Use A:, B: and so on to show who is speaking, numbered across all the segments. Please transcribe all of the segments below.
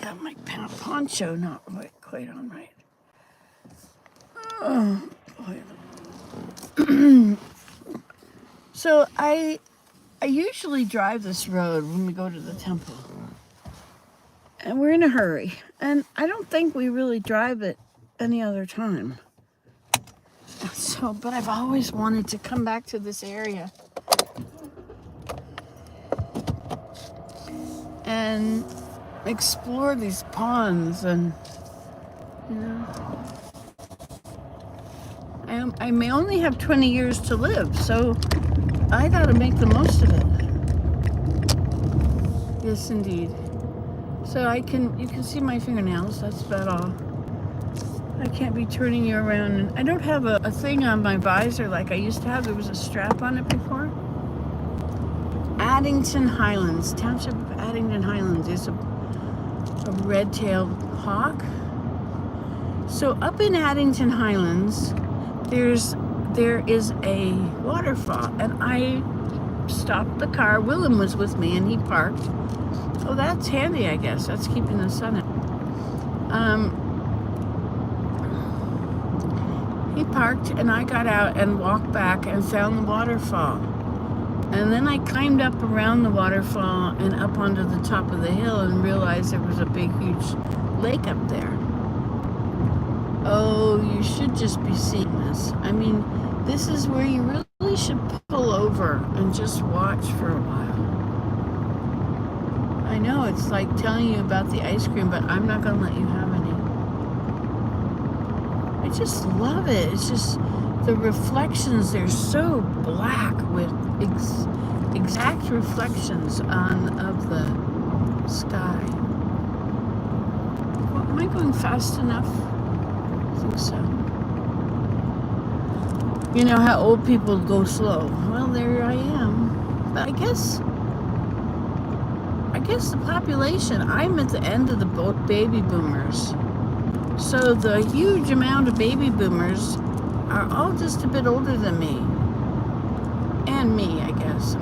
A: got my poncho not quite on right. Oh, boy. So I usually drive this road when we go to the temple. And we're in a hurry. And I don't think we really drive it any other time. So, but I've always wanted to come back to this area and explore these ponds and, you know, I may only have 20 years to live, so I gotta make the most of it. Yes, indeed. So you can see my fingernails, that's about all. I can't be turning you around. And I don't have a thing on my visor like I used to have. There was a strap on it before. Addington Highlands, Township of Addington Highlands is a red-tailed hawk. So up in Addington Highlands, there is a waterfall, and I stopped the car. Willem was with me, and he parked. Oh, that's handy, I guess. That's keeping the sun in. He parked, and I got out and walked back and found the waterfall. And then I climbed up around the waterfall and up onto the top of the hill and realized there was a big, huge lake up there. Oh, you should just be seeing this. I mean, this is where you really should pull over and just watch for a while. I know it's like telling you about the ice cream, but I'm not going to let you have any. I just love it. It's just the reflections, they're so black with exact reflections of the sky. Well, am I going fast enough? I think so. You know how old people go slow. Well, there I am. But I guess the population, I'm at the end of the baby boomers. So the huge amount of baby boomers are all just a bit older than me. And me, I guess.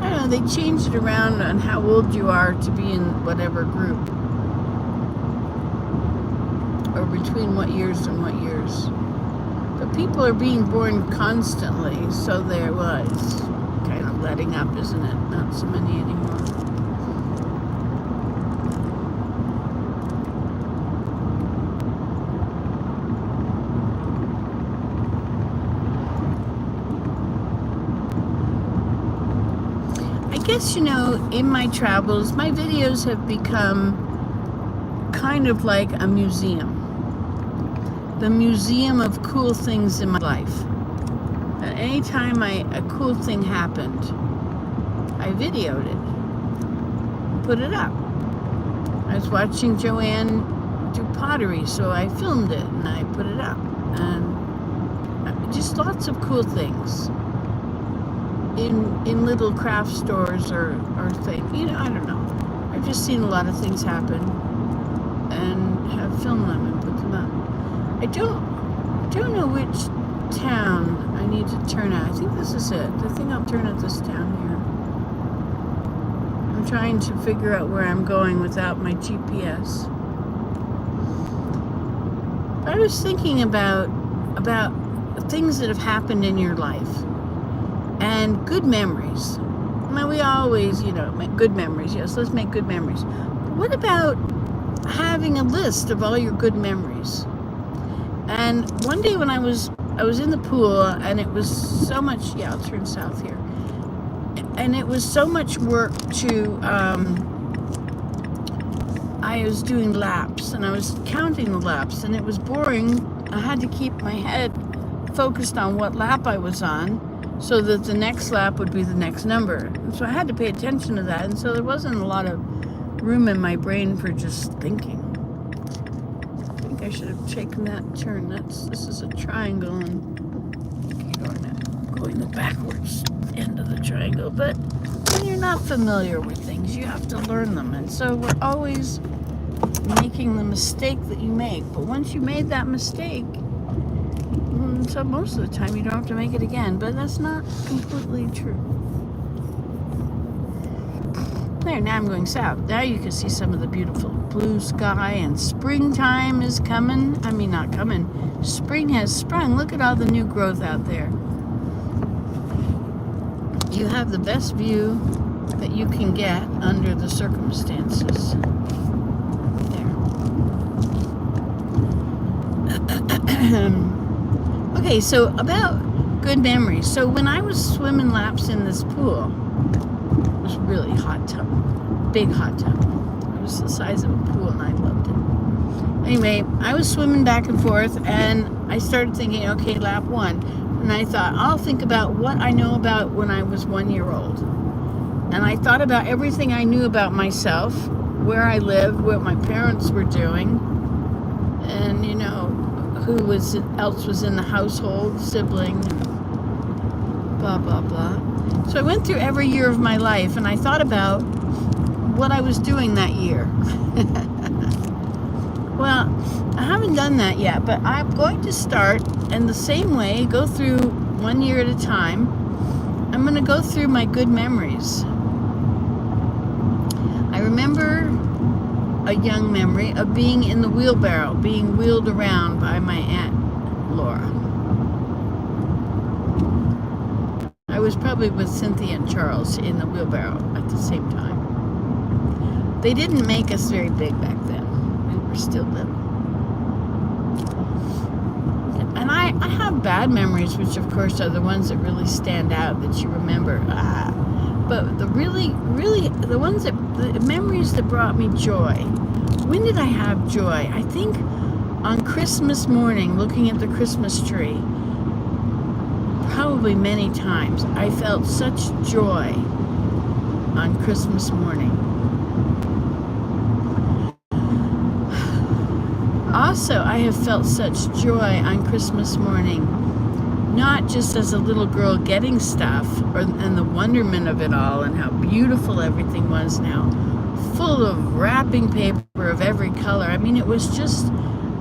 A: I don't know, they changed it around on how old you are to be in whatever group. Or between what years and what years. But people are being born constantly, so it's kind of letting up, isn't it? Not so many anymore. I guess, you know, in my travels, my videos have become kind of like a museum. The museum of cool things in my life. And anytime a cool thing happened, I videoed it, put it up. I was watching Joanne do pottery, so I filmed it and I put it up. And just lots of cool things in little craft stores or things. You know, I don't know. I've just seen a lot of things happen and have filmed them and put them up. I don't know which town I need to turn at. I think this is it. I think I'll turn at this town here. I'm trying to figure out where I'm going without my GPS. I was thinking about things that have happened in your life and good memories. I mean, we always, you know, make good memories. Yes, let's make good memories. But what about having a list of all your good memories? And one day when I was in the pool, and it was so much, I'll turn south here. And it was so much work to, I was doing laps, and I was counting the laps, and it was boring. I had to keep my head focused on what lap I was on, so that the next lap would be the next number. And so I had to pay attention to that, and so there wasn't a lot of room in my brain for just thinking. I should have taken that turn. This is a triangle, and going the backwards end of the triangle. But when you're not familiar with things, you have to learn them. And so we're always making the mistake that you make. But once you made that mistake, so most of the time you don't have to make it again. But that's not completely true. There, now I'm going south. Now you can see some of the beautiful blue sky, and springtime is coming. I mean, not coming. Spring has sprung. Look at all the new growth out there. You have the best view that you can get under the circumstances. There. Okay, so about good memories. So when I was swimming laps in this pool, it was really hot tub, big hot tub. It was the size of a pool, and I loved it. Anyway, I was swimming back and forth, and I started thinking, okay, lap 1. And I thought, I'll think about what I know about when I was 1 year old. And I thought about everything I knew about myself, where I lived, what my parents were doing, and, you know, who else was in the household, sibling, blah, blah, blah. So I went through every year of my life, and I thought about what I was doing that year. Well, I haven't done that yet, but I'm going to start in the same way, go through 1 year at a time. I'm going to go through my good memories. I remember a young memory of being in the wheelbarrow, being wheeled around by my Aunt Laura. I was probably with Cynthia and Charles in the wheelbarrow at the same time. They didn't make us very big back then. We were still little. And I have bad memories, which of course are the ones that really stand out, that you remember. But the memories that brought me joy. When did I have joy? I think on Christmas morning, looking at the Christmas tree, probably many times, I felt such joy on Christmas morning. Also, I have felt such joy on Christmas morning, not just as a little girl getting stuff and the wonderment of it all and how beautiful everything was now, full of wrapping paper of every color. I mean, it was just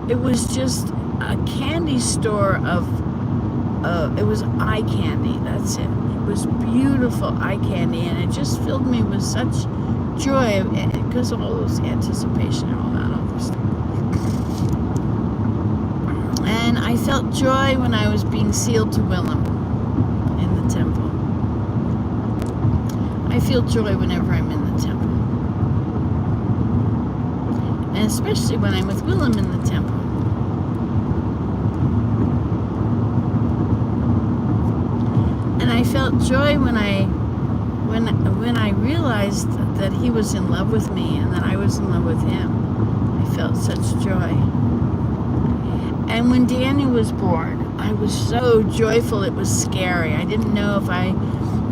A: a candy store of, it was eye candy, that's it. It was beautiful eye candy, and it just filled me with such joy because of all those anticipation and all that other stuff. And I felt joy when I was being sealed to Willem in the temple. I feel joy whenever I'm in the temple. And especially when I'm with Willem in the temple. And I felt joy when I realized that he was in love with me and that I was in love with him. I felt such joy. And when Daniel was born, I was so joyful it was scary. I didn't know if I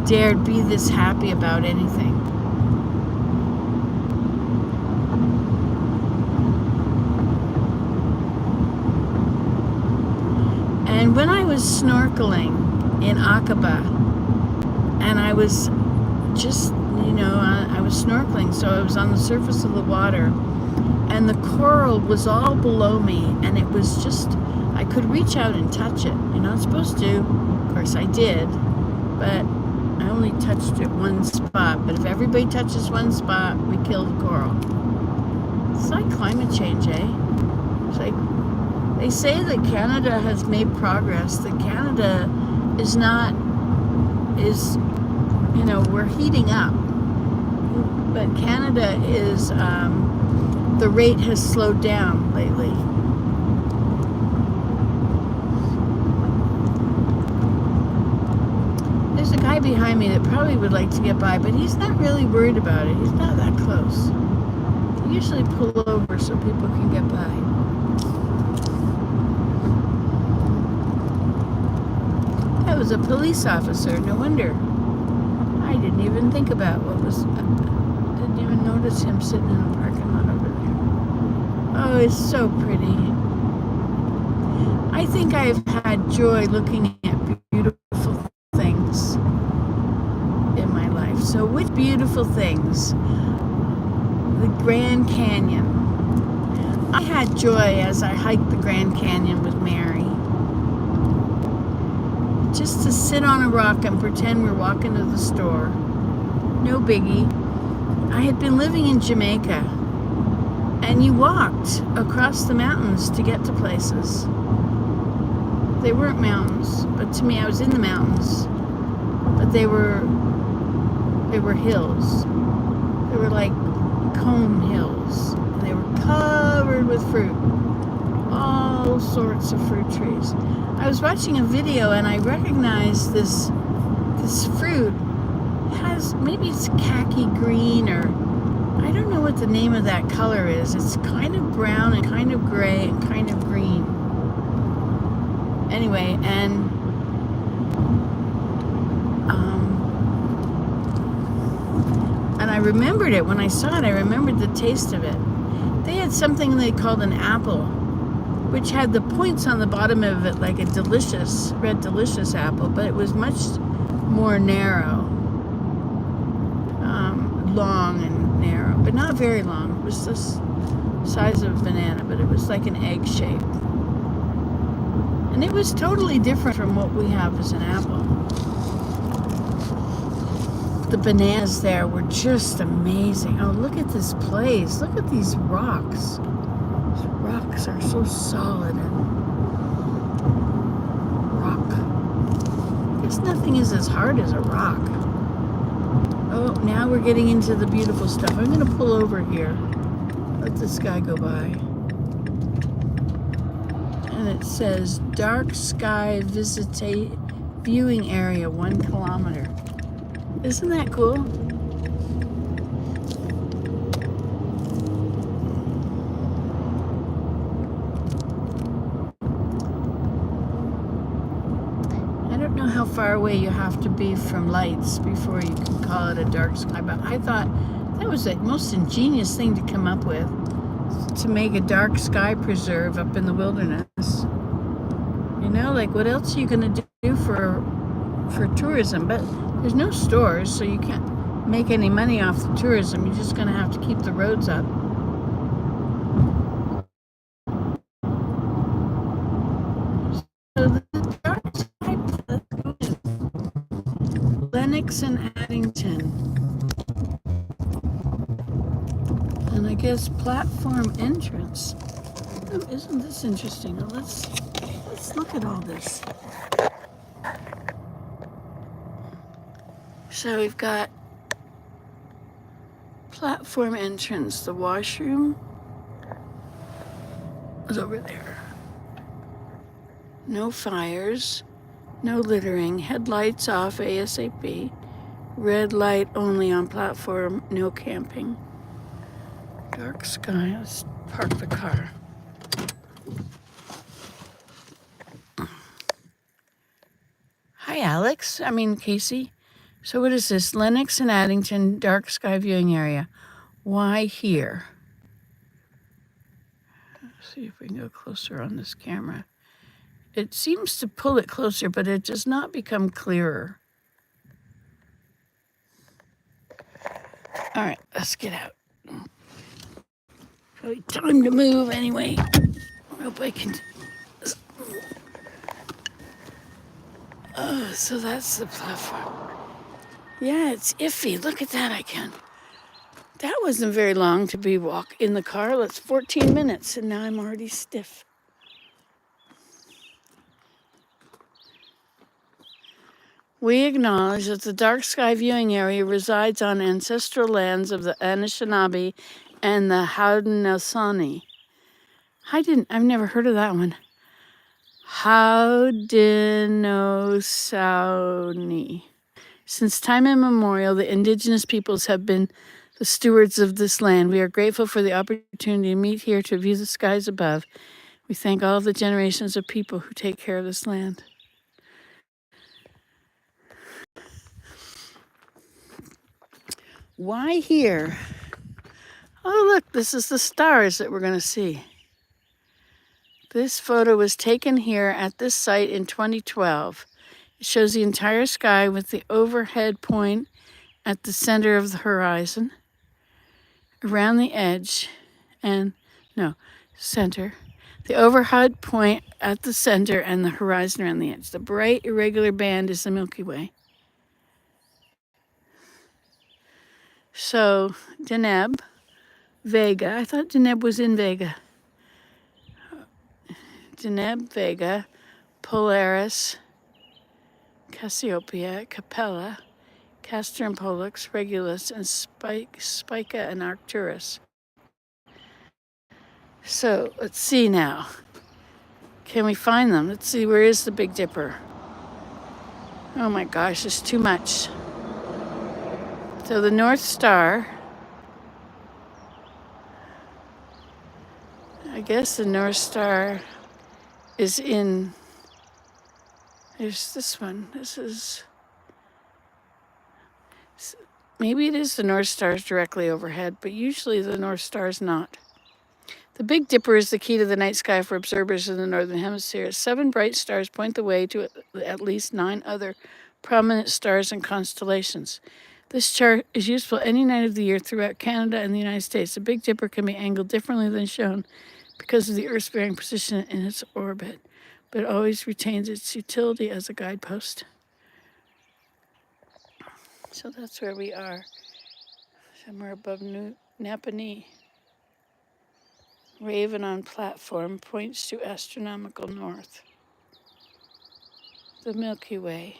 A: dared be this happy about anything. And when I was snorkeling in Aqaba, and I was just, I was snorkeling, so I was on the surface of the water, and the coral was all below me, and it was just, I could reach out and touch it. You're not supposed to. Of course I did, but I only touched it one spot. But if everybody touches one spot, we kill the coral. It's like climate change, eh? It's like, they say that Canada has made progress, that Canada we're heating up. But Canada is, the rate has slowed down lately. There's a guy behind me that probably would like to get by, but he's not really worried about it. He's not that close. They usually pull over so people can get by. That was a police officer, no wonder. I didn't even think about didn't even notice him sitting in the parking lot over there. Oh, it's so pretty. I think I've had joy looking at beautiful things in my life. So which beautiful things? The Grand Canyon. I had joy as I hiked the Grand Canyon with Mary. Just to sit on a rock and pretend we're walking to the store. No biggie. I had been living in Jamaica, and you walked across the mountains to get to places. They weren't mountains, but to me, I was in the mountains, but they were hills. They were like cone hills. And they were covered with fruit, all sorts of fruit trees. I was watching a video and I recognized this fruit. It has, maybe it's khaki green, or I don't know what the name of that color is. It's kind of brown and kind of gray and kind of green. Anyway, and I remembered it when I saw it. I remembered the taste of it. They had something they called an apple, which had the points on the bottom of it like a delicious, red delicious apple, but it was much more narrow, long and narrow, but not very long. It was this size of a banana, but it was like an egg shape. And it was totally different from what we have as an apple. The bananas there were just amazing. Oh, look at this place. Look at these rocks. These rocks are so solid and rock. I guess nothing is as hard as a rock. Oh, now we're getting into the beautiful stuff. I'm going to pull over here. Let this guy go by. And it says Dark Sky Viewing Area, 1 kilometer. Isn't that cool? I don't know how far away you have to be from lights before you can call it a dark sky, but I thought that was the most ingenious thing to come up with, to make a dark sky preserve up in the wilderness. You know, like what else are you going to do for tourism? But there's no stores, so you can't make any money off the tourism. You're just going to have to keep the roads up. So the dark sky, Lennox and Addington. And I guess platform entrance. Oh, isn't this interesting? Well, let's look at all this. So we've got platform entrance. The washroom is over there. No fires, no littering, headlights off ASAP, red light only on platform, no camping. Dark sky, let's park the car. Hi, Alex. Casey. So what is this? Lennox and Addington Dark Sky Viewing Area. Why here? Let's see if we can go closer on this camera. It seems to pull it closer, but it does not become clearer. All right, let's get out. Probably time to move anyway. I hope I can. Oh, so that's the platform. Yeah, it's iffy. Look at that, That wasn't very long to be in the car. That's 14 minutes, and now I'm already stiff. We acknowledge that the Dark Sky Viewing Area resides on ancestral lands of the Anishinaabe and the Haudenosaunee. I've never heard of that one. Haudenosaunee. Since time immemorial, the indigenous peoples have been the stewards of this land. We are grateful for the opportunity to meet here to view the skies above. We thank all of the generations of people who take care of this land. Why here? Oh, look, this is the stars that we're going to see. This photo was taken here at this site in 2012. It shows the entire sky with the overhead point at the center of the horizon, around the edge, center. The overhead point at the center and the horizon around the edge. The bright, irregular band is the Milky Way. So Deneb, Vega. I thought Deneb was in Vega. Deneb, Vega, Polaris, Cassiopeia, Capella, Castor and Pollux, Regulus, and Spica and Arcturus. So let's see now. Can we find them? Let's see, where is the Big Dipper? Oh my gosh, it's too much. So the North Star, I guess the North Star is in, there's this one. This is, maybe it is the North Star's directly overhead, but usually the North Star's not. The Big Dipper is the key to the night sky for observers in the Northern Hemisphere. 7 bright stars point the way to at least 9 other prominent stars and constellations. This chart is useful any night of the year throughout Canada and the United States. The Big Dipper can be angled differently than shown because of the Earth's bearing position in its orbit, but it always retains its utility as a guidepost. So that's where we are, somewhere above Napanee. Raven on platform points to astronomical north. The Milky Way.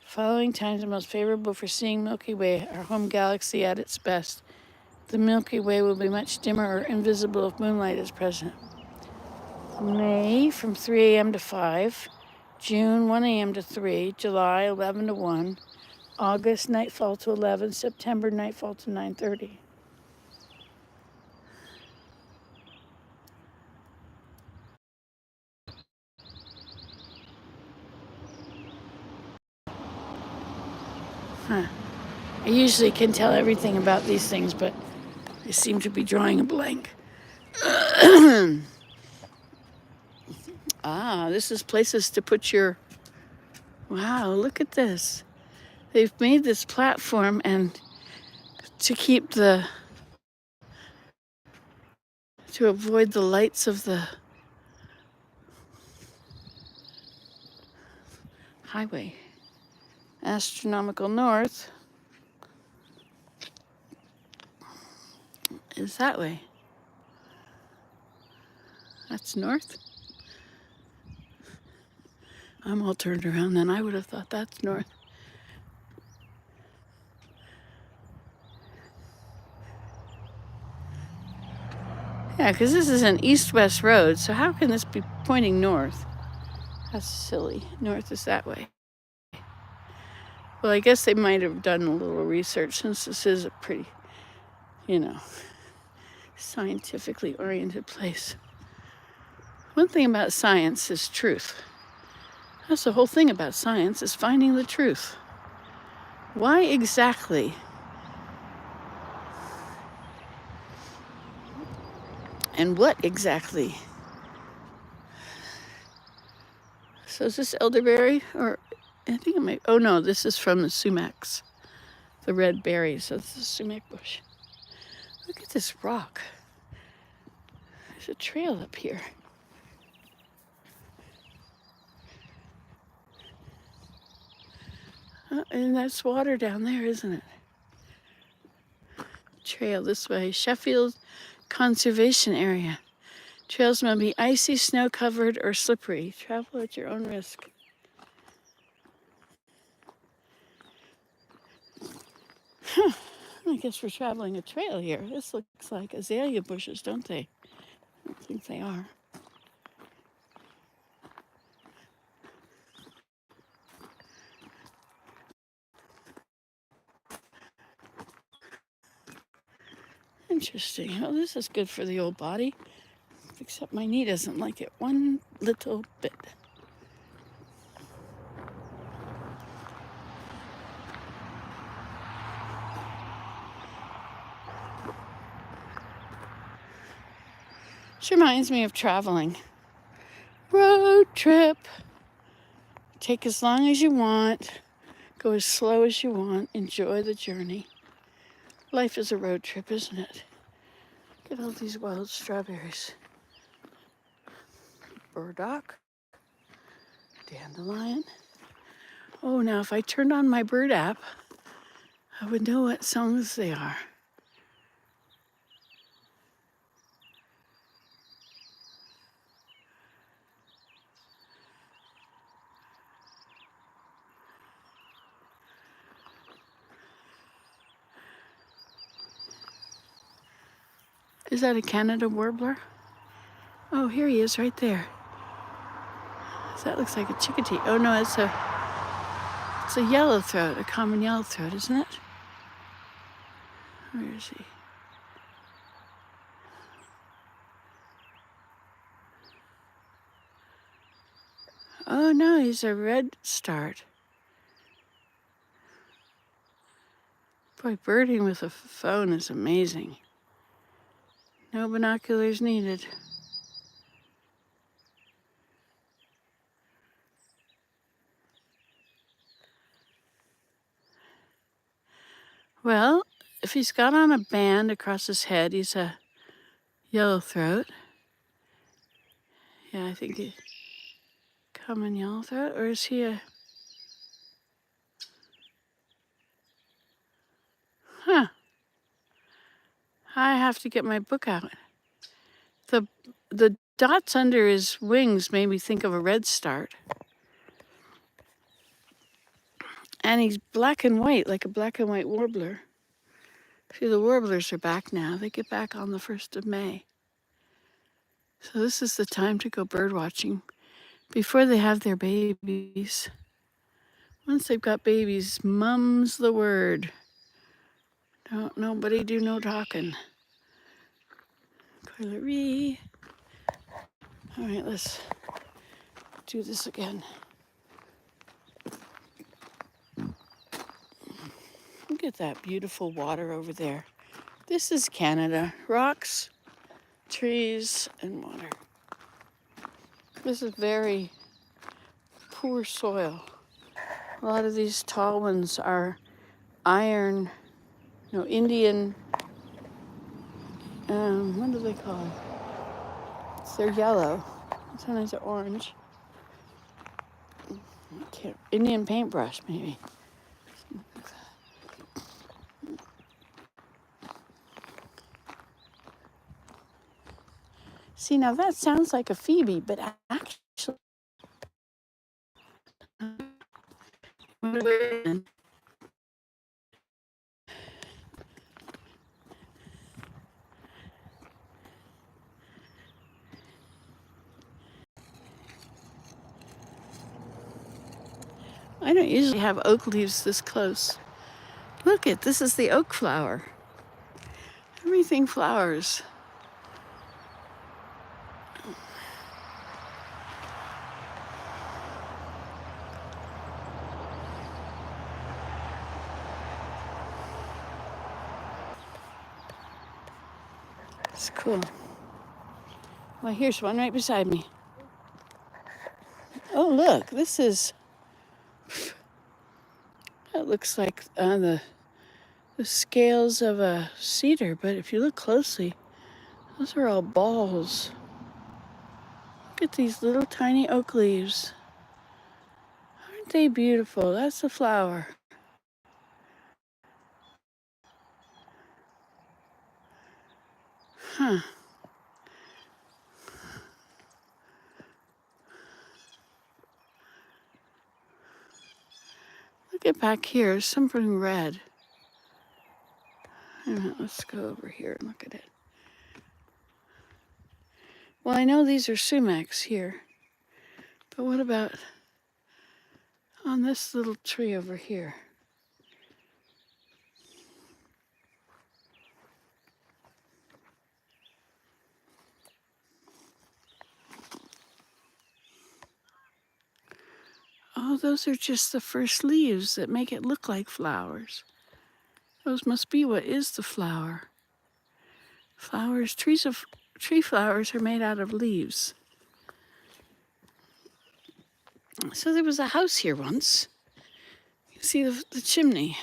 A: Following times are most favorable for seeing Milky Way, our home galaxy at its best. The Milky Way will be much dimmer or invisible if moonlight is present. May from 3 a.m. to 5, June 1 a.m. to 3, July 11 to 1, August nightfall to 11, September nightfall to 9:30. I usually can tell everything about these things, but I seem to be drawing a blank. This is places to put your, wow, look at this. They've made this platform and to keep to avoid the lights of the highway. Astronomical north is that way. That's north. I'm all turned around then. I would have thought that's north. Yeah, because this is an east-west road, so how can this be pointing north? That's silly. North is that way. Well, I guess they might have done a little research since this is a pretty, scientifically oriented place. One thing about science is truth. That's the whole thing about science, is finding the truth. Why exactly? And what exactly? So is this elderberry? Or I think it might, oh no, this is from the sumacs. The red berries, so it's the sumac bush. Look at this rock. There's a trail up here. And that's water down there, isn't it? Trail this way. Sheffield Conservation Area. Trails may be icy, snow-covered, or slippery. Travel at your own risk. I guess we're traveling a trail here. This looks like azalea bushes, don't they? I don't think they are. Interesting. Well, this is good for the old body, except my knee doesn't like it one little bit. This reminds me of traveling. Road trip. Take as long as you want. Go as slow as you want. Enjoy the journey. Life is a road trip, isn't it? Look at all these wild strawberries. Burdock. Dandelion. Oh, now if I turned on my bird app, I would know what songs they are. Is that a Canada warbler? Oh, here he is right there. That looks like a chickadee. Oh no, it's a yellowthroat, a common yellowthroat, isn't it? Where is he? Oh no, he's a redstart. Boy, birding with a phone is amazing. No binoculars needed. Well, if he's got on a band across his head, he's a yellowthroat. Yeah, I think he's common yellowthroat, or is he a... Huh. I have to get my book out. The dots under his wings made me think of a redstart. And he's black and white, like a black and white warbler. See, the warblers are back now. They get back on the 1st of May. So this is the time to go bird watching before they have their babies. Once they've got babies, mum's the word. Don't nobody do no talking. Coilerie. All right, let's do this again. Look at that beautiful water over there. This is Canada. Rocks, trees, and water. This is very poor soil. A lot of these tall ones are iron, Indian, what do they call it? They're yellow. Sometimes they're orange. Indian paintbrush, maybe. See, now that sounds like a phoebe, but actually, I don't usually have oak leaves this close. Look this is the oak flower. Everything flowers. It's cool. Well, here's one right beside me. Oh, look, that looks like the scales of a cedar, but if you look closely, those are all balls. Look at these little tiny oak leaves. Aren't they beautiful? That's a flower. Huh. Look at back here, something red. Let's go over here and look at it. Well, I know these are sumacs here, but what about on this little tree over here? Oh, those are just the first leaves that make it look like flowers. Those must be what is the flower. Tree flowers are made out of leaves. So there was a house here once. You see the chimney.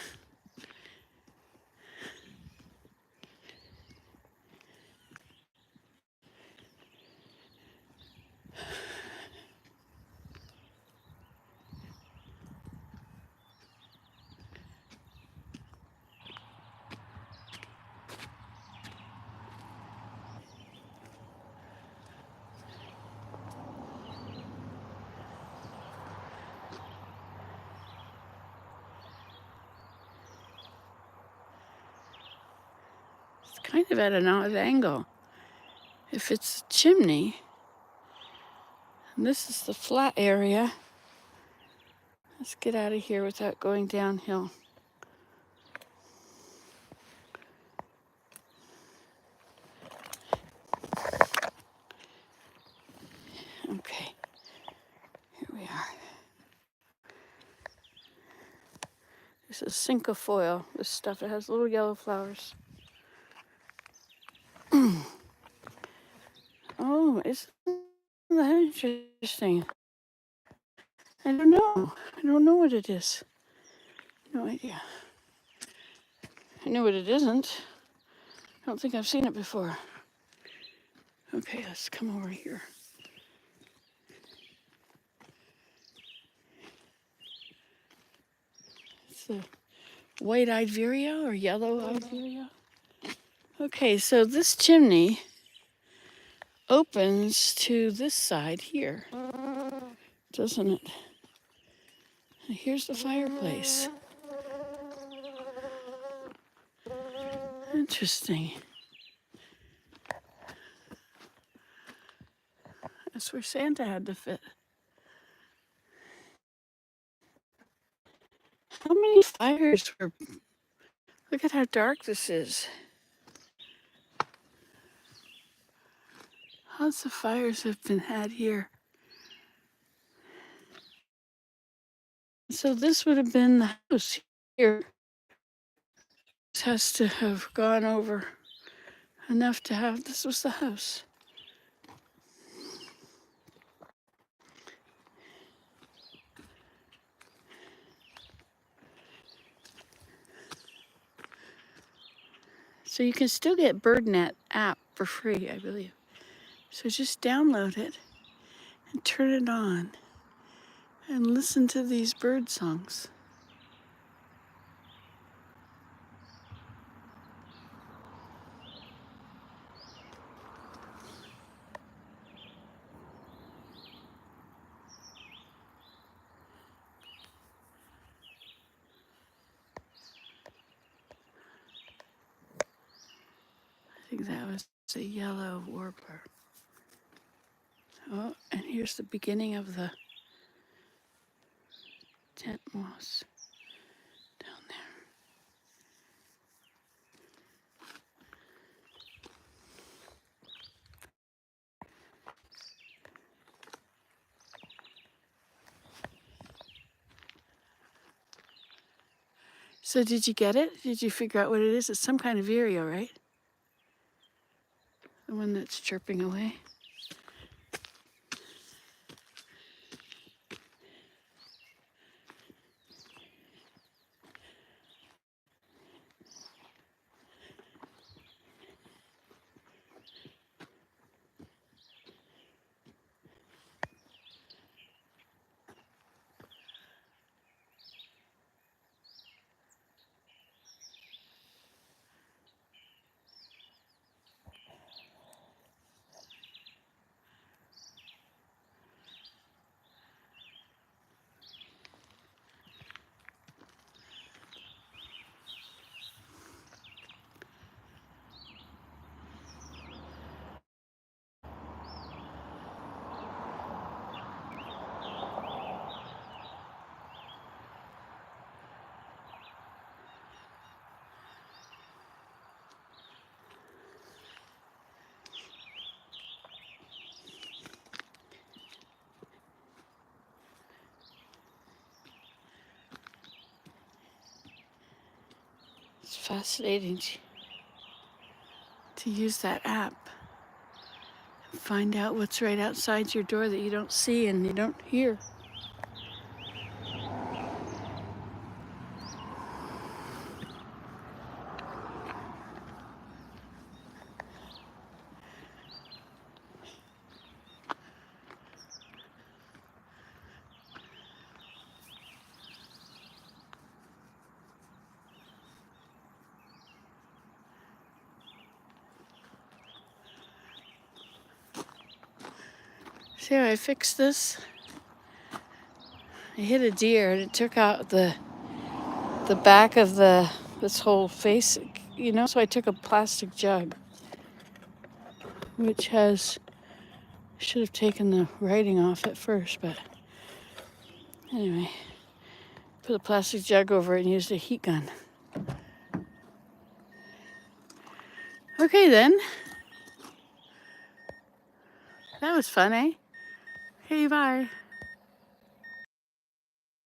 A: kind of at an odd angle. If it's a chimney, and this is the flat area, let's get out of here without going downhill. Okay, here we are. This is cinquefoil, this stuff. It has little yellow flowers. Oh, isn't that interesting? I don't know. I don't know what it is. No idea. I know what it isn't. I don't think I've seen it before. Okay, let's come over here. It's the white-eyed vireo or yellow-eyed vireo. Okay, so this chimney opens to this side here, doesn't it? Here's the fireplace. Interesting. That's where Santa had to fit. How many fires were... Look at how dark this is. Lots of fires have been had here. So this would have been the house here. This has to have gone over enough to have... This was the house. So you can still get BirdNet app for free, I believe. So just download it and turn it on and listen to these bird songs. I think that was a yellow warbler. Oh, and here's the beginning of the tent moss down there. So did you get it? Did you figure out what it is? It's some kind of vireo, right? The one that's chirping away. It's fascinating to use that app and find out what's right outside your door that you don't see and you don't hear. See how I fixed this? I hit a deer and it took out the back of this whole face So I took a plastic jug, which should have taken the writing off at first, but anyway, put a plastic jug over it and used a heat gun. Okay then. That was fun, eh? Hey, bye.